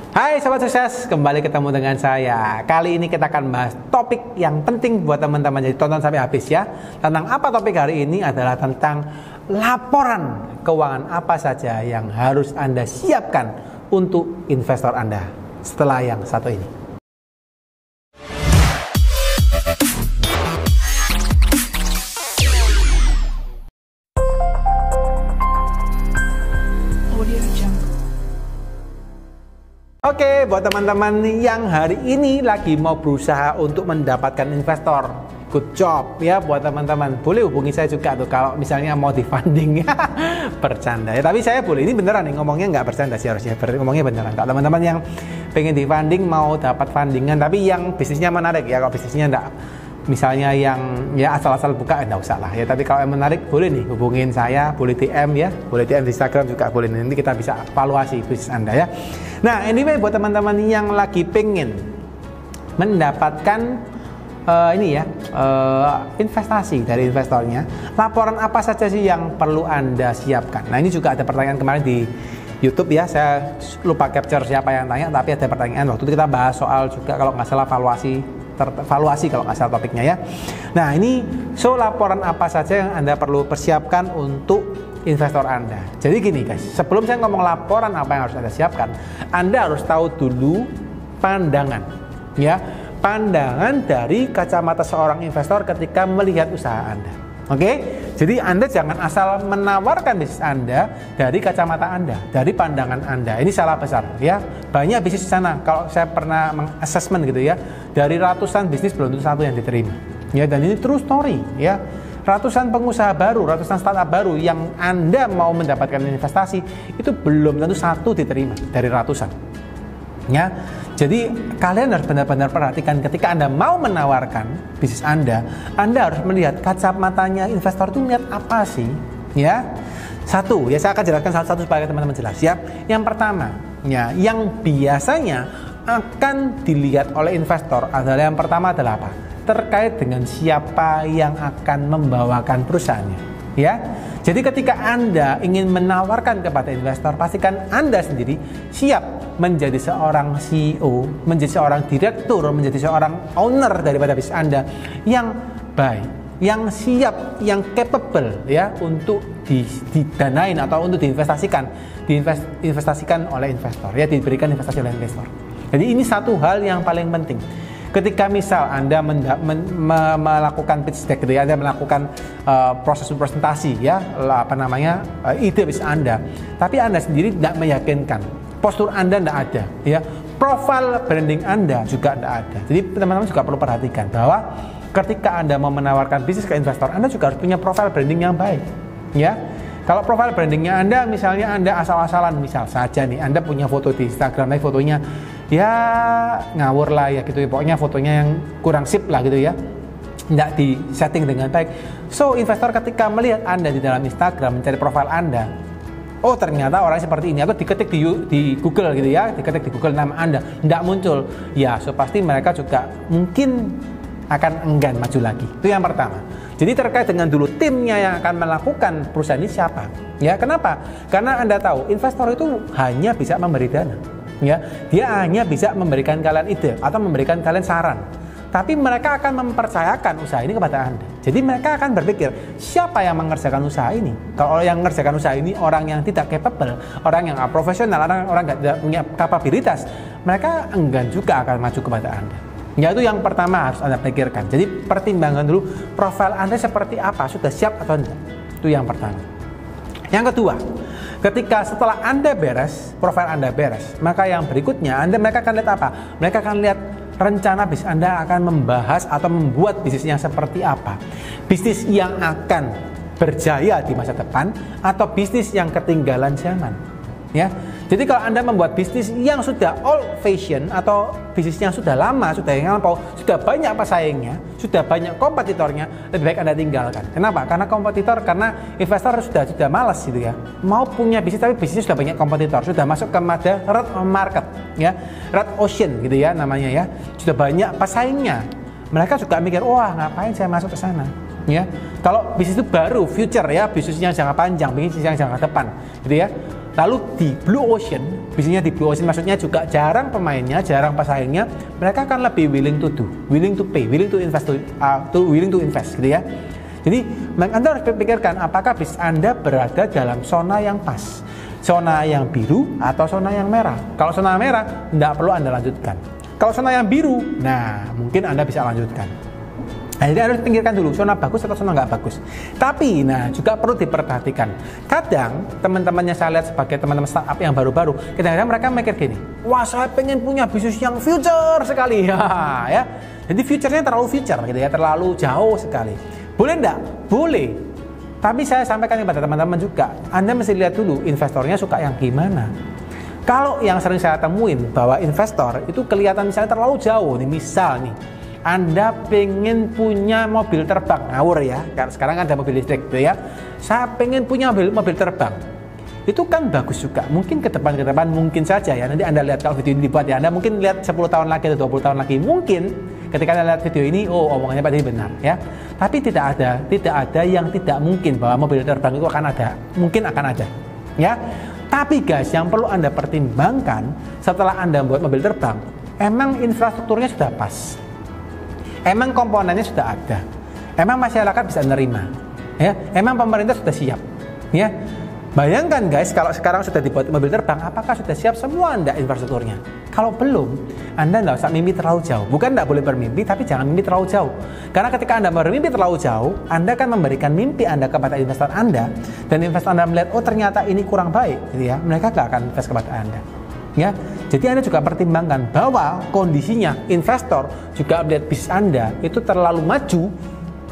Hai Sobat Sukses, kembali ketemu dengan saya. Kali ini kita akan bahas topik yang penting buat teman-teman, jadi tonton sampai habis ya. Tentang apa topik hari ini adalah tentang laporan keuangan apa saja yang harus Anda siapkan untuk investor Anda setelah yang satu ini. Oke, buat teman-teman yang hari ini lagi mau berusaha untuk mendapatkan investor, good job ya buat teman-teman. Boleh hubungi saya juga tuh kalau misalnya mau di funding ya. Bercanda ya, tapi saya boleh, ini beneran nih, ngomongnya nggak bercanda sih, harusnya ngomongnya beneran. Kalau teman-teman yang pengen di funding, mau dapat fundingan tapi yang bisnisnya menarik ya, kalau bisnisnya enggak, misalnya yang ya asal-asal buka enggak usah lah ya, tapi kalau yang menarik boleh nih hubungin saya, boleh DM ya, boleh DM di Instagram juga boleh, nanti kita bisa evaluasi bisnis Anda ya. Nah, anyway buat teman-teman yang lagi pengen mendapatkan investasi dari investornya, laporan apa saja sih yang perlu Anda siapkan? Nah, ini juga ada pertanyaan kemarin di YouTube ya, saya lupa capture siapa yang tanya, tapi ada pertanyaan waktu itu kita bahas soal juga kalau nggak salah valuasi kalau nggak salah topiknya ya. Nah, ini laporan apa saja yang Anda perlu persiapkan untuk investor Anda. Jadi gini guys, sebelum saya ngomong laporan apa yang harus Anda siapkan, Anda harus tahu dulu pandangan ya, pandangan dari kacamata seorang investor ketika melihat usaha Anda. Oke? Jadi Anda jangan asal menawarkan bisnis Anda dari kacamata Anda, dari pandangan Anda. Ini salah besar ya. Banyak bisnis di sana, kalau saya pernah mengassessment gitu ya, dari ratusan bisnis belum tentu satu yang diterima. Ya, dan ini true story ya. Ratusan pengusaha baru, ratusan startup baru yang Anda mau mendapatkan investasi itu belum tentu satu diterima dari ratusan. Ya. Jadi kalian harus benar-benar perhatikan ketika Anda mau menawarkan bisnis Anda harus melihat kacamatanya investor itu melihat apa sih? Ya. Satu, ya saya akan jelaskan satu-satu supaya teman-teman jelas ya. Yang pertama, ya, yang biasanya akan dilihat oleh investor adalah yang pertama adalah apa? Terkait dengan siapa yang akan membawakan perusahaannya, ya. Jadi ketika Anda ingin menawarkan kepada investor, pastikan Anda sendiri siap menjadi seorang CEO, menjadi seorang direktur, menjadi seorang owner daripada bisnis Anda yang baik, yang siap, yang capable ya untuk didanain atau untuk diinvestasikan oleh investor, ya, diberikan investasi oleh investor. Jadi ini satu hal yang paling penting. Ketika misal Anda melakukan pitch deck, Anda melakukan proses presentasi ya, ide bisnis Anda, tapi Anda sendiri tidak meyakinkan, postur Anda tidak ada, ya, profile branding Anda juga tidak ada. Jadi teman-teman juga perlu perhatikan bahwa ketika Anda mau menawarkan bisnis ke investor, Anda juga harus punya profile branding yang baik, ya. Kalau profile brandingnya Anda, misalnya Anda asal-asalan, misal saja nih, Anda punya foto di Instagram, tapi fotonya ya ngawur lah ya gitu ya, pokoknya fotonya yang kurang sip lah gitu ya, tidak di setting dengan baik. So investor ketika melihat Anda di dalam Instagram, mencari profil Anda, oh ternyata orangnya seperti ini, atau diketik di Google gitu ya, diketik di Google nama Anda, tidak muncul, ya so pasti mereka juga mungkin akan enggan maju lagi. Itu yang pertama. Jadi terkait dengan dulu timnya yang akan melakukan perusahaan ini siapa, ya. Kenapa? Karena Anda tahu investor itu hanya bisa memberi dana, ya. Dia hanya bisa memberikan kalian ide atau memberikan kalian saran, tapi mereka akan mempercayakan usaha ini kepada Anda. Jadi mereka akan berpikir, siapa yang mengerjakan usaha ini? Kalau yang mengerjakan usaha ini orang yang tidak capable, orang yang profesional, orang tidak punya kapabilitas, mereka enggan juga akan maju kepada Anda. Ya, itu yang pertama harus Anda pikirkan. Jadi pertimbangkan dulu profil Anda seperti apa, sudah siap atau tidak. Itu yang pertama. Yang kedua, ketika setelah Anda beres, profil Anda beres, maka yang berikutnya mereka akan lihat apa? Mereka akan lihat rencana bisnis Anda akan membahas atau membuat bisnisnya seperti apa. Bisnis yang akan berjaya di masa depan atau bisnis yang ketinggalan zaman. Ya, jadi kalau Anda membuat bisnis yang sudah old fashion atau bisnis yang sudah lama, sudah yang lampau, sudah banyak pesaingnya, sudah banyak kompetitornya, lebih baik Anda tinggalkan. Kenapa? Karena investor sudah malas gitu ya, mau punya bisnis tapi bisnisnya sudah banyak kompetitor, sudah masuk ke red market, ya, red ocean gitu ya namanya ya, sudah banyak pesaingnya. Mereka juga mikir, wah ngapain saya masuk ke sana? Ya, kalau bisnis itu baru, future ya, bisnisnya jangka panjang, bisnis yang jangka depan, gitu ya. Lalu di blue ocean bisnisnya di Blue Ocean maksudnya juga jarang pemainnya, jarang pesaingnya, mereka akan lebih willing to do, willing to pay, willing to invest gitu ya. Jadi Anda harus pikirkan apakah bisnis Anda berada dalam zona yang pas, zona yang biru atau zona yang merah. Kalau zona merah, tidak perlu Anda lanjutkan. Kalau zona yang biru, nah mungkin Anda bisa lanjutkan. Nah, jadi harus pinggirkan dulu, zona bagus atau zona nggak bagus. Tapi, nah juga perlu diperhatikan. Kadang, teman-temannya saya lihat sebagai teman-teman startup yang baru-baru, kadang-kadang mereka mikir gini, wah saya pengen punya bisnis yang future sekali. Ya. Jadi future-nya terlalu future, gitu ya, terlalu jauh sekali. Boleh enggak? Boleh. Tapi saya sampaikan kepada teman-teman juga, Anda mesti lihat dulu investornya suka yang gimana. Kalau yang sering saya temuin bahwa investor itu kelihatan misalnya terlalu jauh nih, misal nih, Anda pengen punya mobil terbang, ngawur ya, karena sekarang ada mobil listrik gitu ya. Saya pengen punya mobil terbang. Itu kan bagus juga. Mungkin ke depan mungkin saja ya. Nanti Anda lihat kalau video ini dibuat ya. Anda mungkin lihat 10 tahun lagi atau 20 tahun lagi. Mungkin ketika Anda lihat video ini, oh omongannya Pak Dedi benar ya. Tapi tidak ada yang tidak mungkin bahwa mobil terbang itu akan ada. Mungkin akan ada. Ya. Tapi guys, yang perlu Anda pertimbangkan setelah Anda buat mobil terbang, emang infrastrukturnya sudah pas. Emang komponennya sudah ada, emang masyarakat bisa menerima, ya, emang pemerintah sudah siap, ya. Bayangkan guys, kalau sekarang sudah dibuat mobil terbang, apakah sudah siap semua Anda infrastrukturnya? Kalau belum, Anda tidak usah mimpi terlalu jauh. Bukan tidak boleh bermimpi, tapi jangan mimpi terlalu jauh. Karena ketika Anda bermimpi terlalu jauh, Anda akan memberikan mimpi Anda kepada investor Anda, dan investor Anda melihat, oh ternyata ini kurang baik, gitu ya, mereka tidak akan invest kepada Anda. Ya, jadi Anda juga pertimbangkan bahwa kondisinya investor juga melihat bisnis Anda itu terlalu maju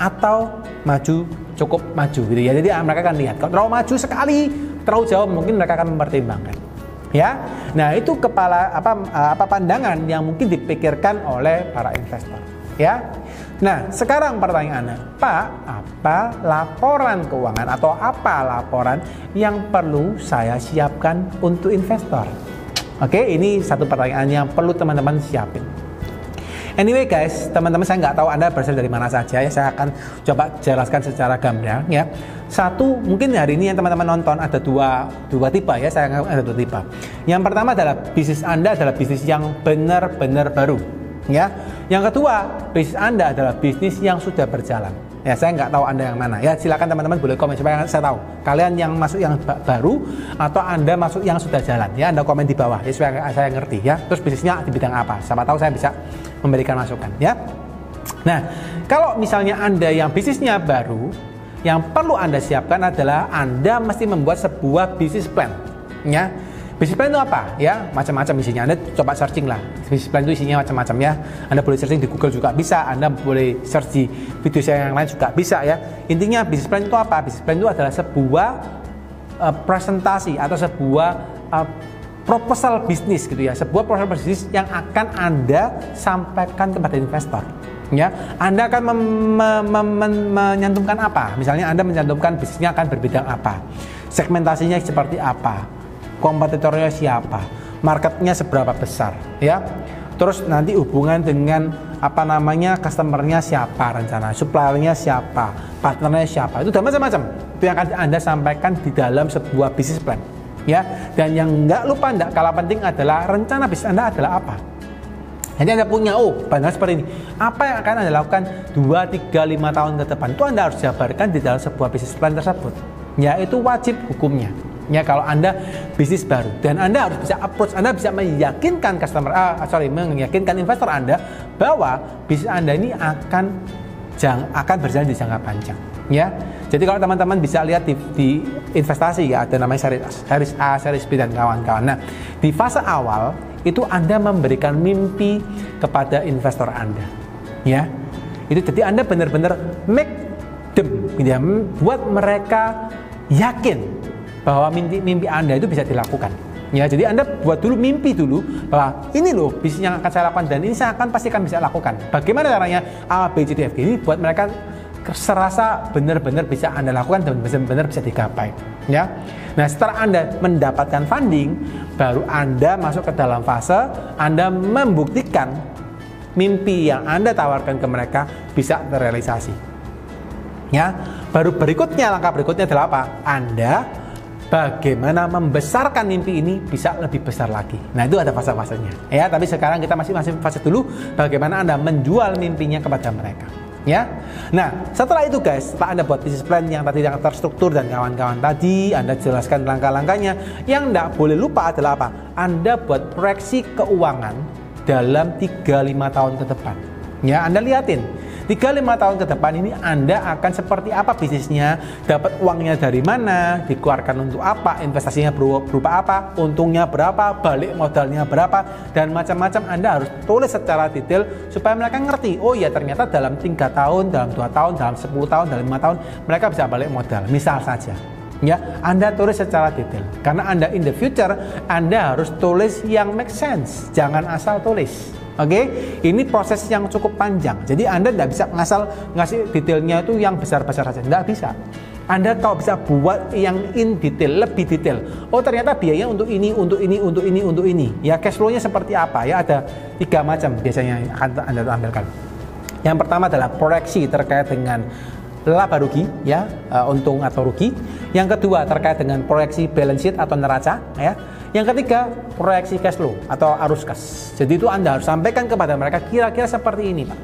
atau cukup maju gitu ya. Jadi mereka akan lihat kalau terlalu maju sekali, terlalu jauh, mungkin mereka akan mempertimbangkan. Ya, nah itu pandangan yang mungkin dipikirkan oleh para investor. Ya, nah sekarang pertanyaannya, Pak, apa laporan keuangan atau apa laporan yang perlu saya siapkan untuk investor? Oke, ini satu pertanyaan yang perlu teman-teman siapin. Anyway guys, teman-teman saya nggak tahu Anda berasal dari mana saja ya. Saya akan coba jelaskan secara gamblang ya. Satu, mungkin hari ini yang teman-teman nonton ada dua tipe ya. Saya anggap ada dua tipe. Yang pertama adalah bisnis Anda adalah bisnis yang benar-benar baru ya. Yang kedua, bisnis Anda adalah bisnis yang sudah berjalan. Ya, saya nggak tahu Anda yang mana. Ya, silakan teman-teman boleh komen supaya saya tahu. Kalian yang masuk yang baru atau Anda masuk yang sudah jalan. Ya, Anda komen di bawah ya supaya saya ngerti ya. Terus bisnisnya di bidang apa? Siapa tahu saya bisa memberikan masukan ya. Nah, kalau misalnya Anda yang bisnisnya baru, yang perlu Anda siapkan adalah Anda mesti membuat sebuah bisnis plan. Ya. Bisnis plan itu apa? Ya, macam-macam isinya. Anda coba searching lah. Bisnis plan itu isinya macam-macam ya. Anda boleh searching di Google juga bisa. Anda boleh search di video saya yang lain juga bisa ya. Intinya bisnis plan itu apa? Bisnis plan itu adalah sebuah presentasi atau sebuah proposal bisnis gitu ya. Sebuah proposal bisnis yang akan Anda sampaikan kepada investor. Ya, Anda akan menyantumkan apa? Misalnya Anda mencantumkan bisnisnya akan berbidang apa? Segmentasinya seperti apa? Kompetitornya siapa, marketnya seberapa besar, ya. Terus nanti hubungan dengan customernya siapa, rencana suppliernya siapa, partnernya siapa, itu macam-macam. Itu yang akan Anda sampaikan di dalam sebuah bisnis plan, ya. Dan yang nggak kalah penting adalah rencana bisnis Anda adalah apa. Jadi Anda punya, pandangan seperti ini. Apa yang akan Anda lakukan 2, 3, 5 tahun ke depan? Itu Anda harus jabarkan di dalam sebuah bisnis plan tersebut. Ya, itu wajib hukumnya. Ya, kalau Anda bisnis baru dan Anda harus bisa approach, Anda bisa meyakinkan meyakinkan investor Anda bahwa bisnis Anda ini akan berjalan di jangka panjang. Ya, jadi kalau teman-teman bisa lihat di investasi ya, ada namanya series A, series B dan kawan-kawan. Nah, di fase awal itu Anda memberikan mimpi kepada investor Anda. Ya, itu jadi Anda benar-benar make them, gitu ya, buat mereka yakin bahwa mimpi Anda itu bisa dilakukan. Ya, jadi Anda buat dulu mimpi dulu bahwa ini loh bisnis yang akan saya lakukan dan ini saya pastikan bisa lakukan. Bagaimana caranya? A, B, C, D, F, G. Ini buat mereka serasa benar-benar bisa Anda lakukan dan benar-benar bisa digapai. Ya. Nah, setelah Anda mendapatkan funding, baru Anda masuk ke dalam fase Anda membuktikan mimpi yang Anda tawarkan ke mereka bisa terrealisasi. Ya, baru langkah berikutnya adalah apa? Anda bagaimana membesarkan mimpi ini bisa lebih besar lagi. Nah, itu ada fase-fasenya. Ya, tapi sekarang kita masih fase dulu bagaimana Anda menjual mimpinya kepada mereka. Ya. Nah, setelah itu guys, setelah Anda buat business plan yang tadi yang terstruktur dan kawan-kawan tadi, Anda jelaskan langkah-langkahnya. Yang tidak boleh lupa adalah apa? Anda buat proyeksi keuangan dalam 3-5 tahun ke depan. Ya, Anda lihatin 3-5 tahun ke depan ini Anda akan seperti apa bisnisnya, dapat uangnya dari mana, dikeluarkan untuk apa, investasinya berupa apa, untungnya berapa, balik modalnya berapa, dan macam-macam. Anda harus tulis secara detail supaya mereka ngerti, oh ya ternyata dalam 3 tahun, dalam 2 tahun, dalam 10 tahun, dalam 5 tahun mereka bisa balik modal, misal saja. Ya, Anda tulis secara detail. Karena Anda in the future, Anda harus tulis yang make sense, jangan asal tulis. Oke, ini proses yang cukup panjang. Jadi Anda tidak bisa ngasal ngasih detailnya itu yang besar-besar saja, tidak bisa. Anda kalau bisa buat yang in detail, lebih detail. Oh ternyata biaya untuk ini, untuk ini, untuk ini, untuk ini. Ya cash flow-nya seperti apa? Ya ada 3 macam biasanya yang akan Anda tampilkan. Yang pertama adalah proyeksi terkait dengan laba rugi, ya untung atau rugi. Yang kedua terkait dengan proyeksi balance sheet atau neraca, ya. Yang ketiga, proyeksi cash flow atau arus kas. Jadi itu Anda harus sampaikan kepada mereka kira-kira seperti ini, Pak.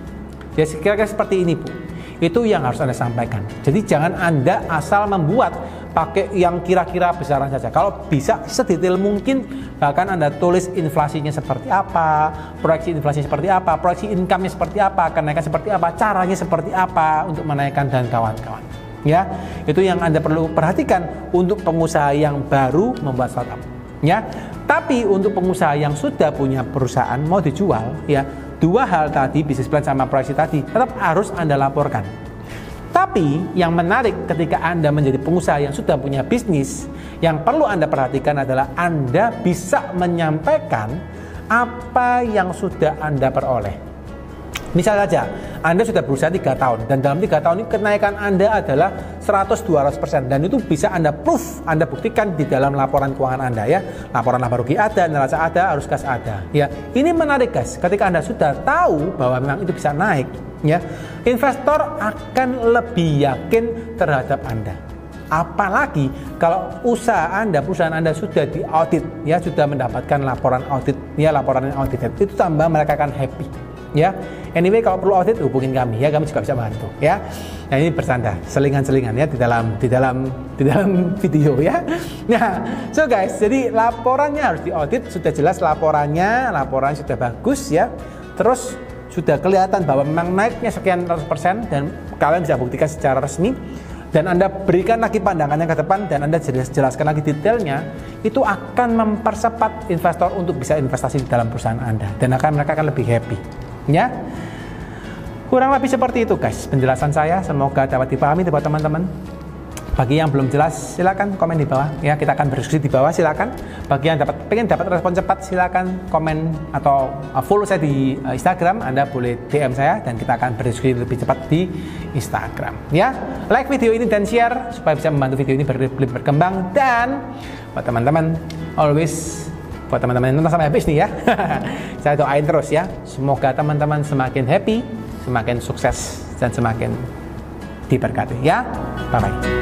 Ya, kira-kira seperti ini, Bu. Itu yang harus Anda sampaikan. Jadi jangan Anda asal membuat pakai yang kira-kira besaran saja. Kalau bisa sedetail mungkin, bahkan Anda tulis inflasinya seperti apa, proyeksi inflasinya seperti apa, proyeksi income-nya seperti apa, kenaikan seperti apa, caranya seperti apa untuk menaikkan dan kawan-kawan. Ya, itu yang Anda perlu perhatikan untuk pengusaha yang baru membuat startup. Ya, tapi untuk pengusaha yang sudah punya perusahaan mau dijual, ya 2 hal tadi, bisnis plan sama proyeksi tadi, tetap harus Anda laporkan. Tapi yang menarik ketika Anda menjadi pengusaha yang sudah punya bisnis, yang perlu Anda perhatikan adalah Anda bisa menyampaikan apa yang sudah Anda peroleh. Misal saja, Anda sudah berusaha 3 tahun dan dalam 3 tahun ini kenaikan Anda adalah 100-200% dan itu bisa Anda proof, Anda buktikan di dalam laporan keuangan Anda, ya. Laporan laba rugi ada, neraca ada, arus kas ada. Ya, ini menarik guys. Ketika Anda sudah tahu bahwa memang itu bisa naik, ya, investor akan lebih yakin terhadap Anda. Apalagi kalau usaha Anda, perusahaan Anda sudah diaudit, ya, sudah mendapatkan laporan audit, ya, laporan audit itu tambah mereka akan happy. Ya, anyway kalau perlu audit hubungin kami, ya, kami juga bisa bantu, ya. Nah ini bercanda, selingan-selingan ya di dalam video, ya. Nah, so guys, jadi laporannya harus diaudit, sudah jelas laporannya sudah bagus, ya. Terus sudah kelihatan bahwa memang naiknya sekian ratus% dan kalian bisa buktikan secara resmi. Dan Anda berikan lagi pandangannya ke depan dan Anda jelaskan lagi detailnya, itu akan mempercepat investor untuk bisa investasi di dalam perusahaan Anda dan mereka akan lebih happy. Ya, kurang lebih seperti itu guys penjelasan saya, semoga dapat dipahami buat teman-teman. Bagi yang belum jelas silakan komen di bawah, ya, kita akan berdiskusi di bawah, silakan. Bagi yang pengen dapat respon cepat silakan komen atau follow saya di Instagram, Anda boleh DM saya dan kita akan berdiskusi lebih cepat di Instagram, ya. Like video ini dan share supaya bisa membantu video ini berkembang, dan buat teman-teman always, buat teman-teman yang nonton sampai habis nih, ya. Saya doain terus, ya, semoga teman-teman semakin happy, semakin sukses dan semakin diberkati, ya. Bye bye.